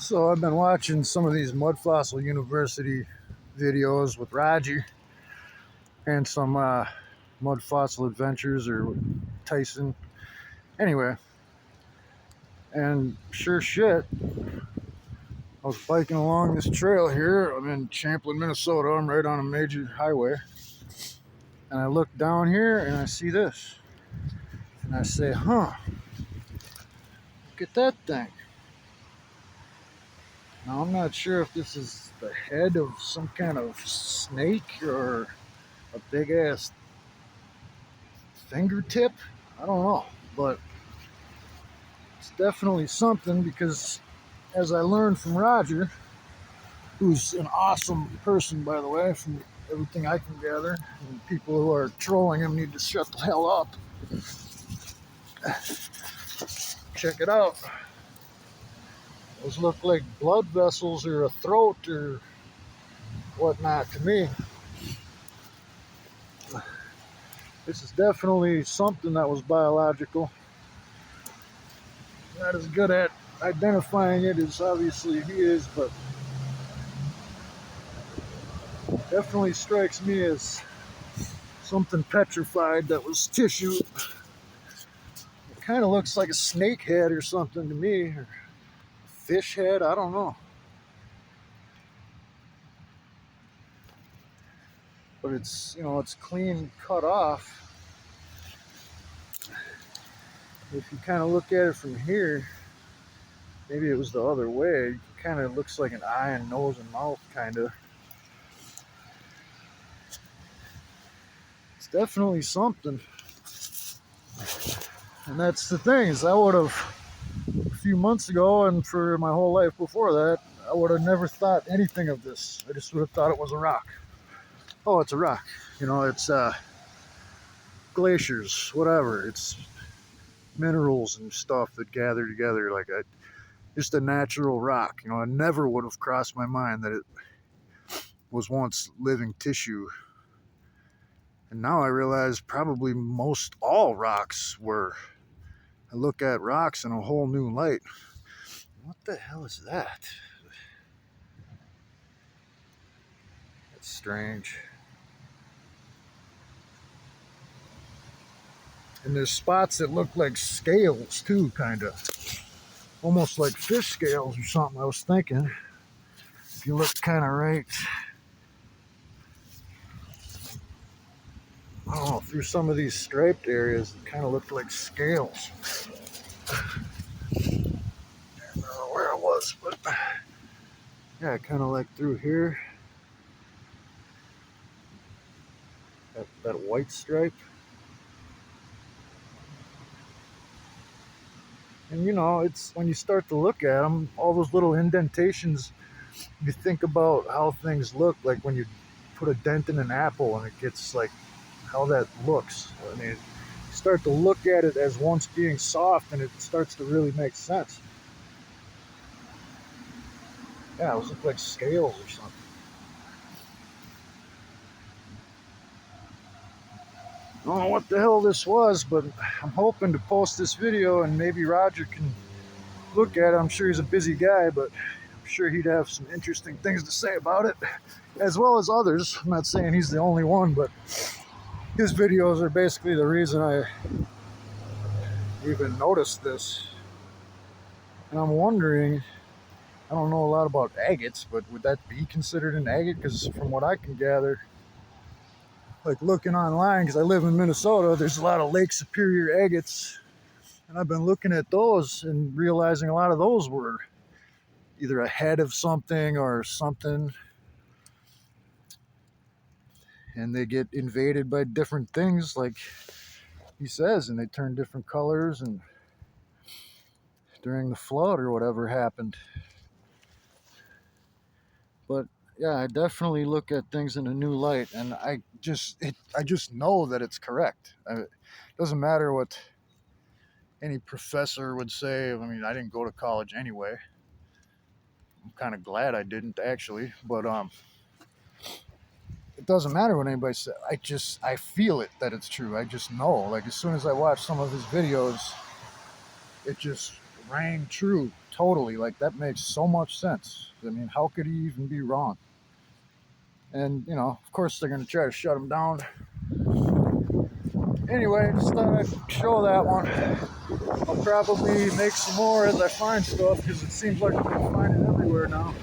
So I've been watching some of these Mud Fossil University videos with Raji and some Mud Fossil Adventures or Tyson. Anyway, and sure shit, I was biking along this trail here. I'm in Champlin, Minnesota. I'm right on a major highway. And I look down here and I see this. And I say, huh, look at that thing. Now I'm not sure if this is the head of some kind of snake or a big ass fingertip. I don't know, but it's definitely something because as I learned from Roger, who's an awesome person, by the way, from everything I can gather, and people who are trolling him need to shut the hell up. Check it out. Those look like blood vessels or a throat or whatnot to me. This is definitely something that was biological. Not as good at identifying it as obviously he is, but definitely strikes me as something petrified that was tissue. It kind of looks like a snake head or something to me, or a fish head, I don't know. But it's, it's clean cut off. If you kind of look at it from here, maybe it was the other way, it kind of looks like an eye and nose and mouth, kind of. It's definitely something. And that's the thing, is I would have, a few months ago and for my whole life before that, I would have never thought anything of this. I just would have thought it was a rock. Oh, it's a rock. It's glaciers, whatever. It's minerals and stuff that gather together like just a natural rock. I never would have crossed my mind that it was once living tissue. And now I realize probably most all rocks were. I look at rocks in a whole new light. What the hell is that? That's strange. And there's spots that look like scales too, kind of. Almost like fish scales or something, I was thinking. If you look kind of right, I don't know, through some of these striped areas, it kind of looked like scales. I don't know where it was, but yeah, kind of like through here. That white stripe. And it's when you start to look at them, all those little indentations, you think about how things look like when you put a dent in an apple and it gets like how that looks. I mean, you start to look at it as once being soft and it starts to really make sense. Yeah, those look like scales or something. I don't know what the hell this was, but I'm hoping to post this video and maybe Roger can look at it. I'm sure he's a busy guy, but I'm sure he'd have some interesting things to say about it, as well as others. I'm not saying he's the only one, but his videos are basically the reason I even noticed this. And I'm wondering, I don't know a lot about agates, but would that be considered an agate? Because from what I can gather, like looking online, because I live in Minnesota, there's a lot of Lake Superior agates, and I've been looking at those and realizing a lot of those were either a head of something or something, and they get invaded by different things, like he says, and they turn different colors, and during the flood or whatever happened. But yeah, I definitely look at things in a new light, and I just know that it's correct. It doesn't matter what any professor would say. I mean, I didn't go to college anyway. I'm kind of glad I didn't, actually, but it doesn't matter what anybody says. I feel it that it's true. I just know. Like, as soon as I watch some of his videos, it just rang true totally. Like, that makes so much sense. I mean, how could he even be wrong? And, you know, of course, they're going to try to shut him down. Anyway, just thought I'd show that one. I'll probably make some more as I find stuff, because it seems like I can find it everywhere now.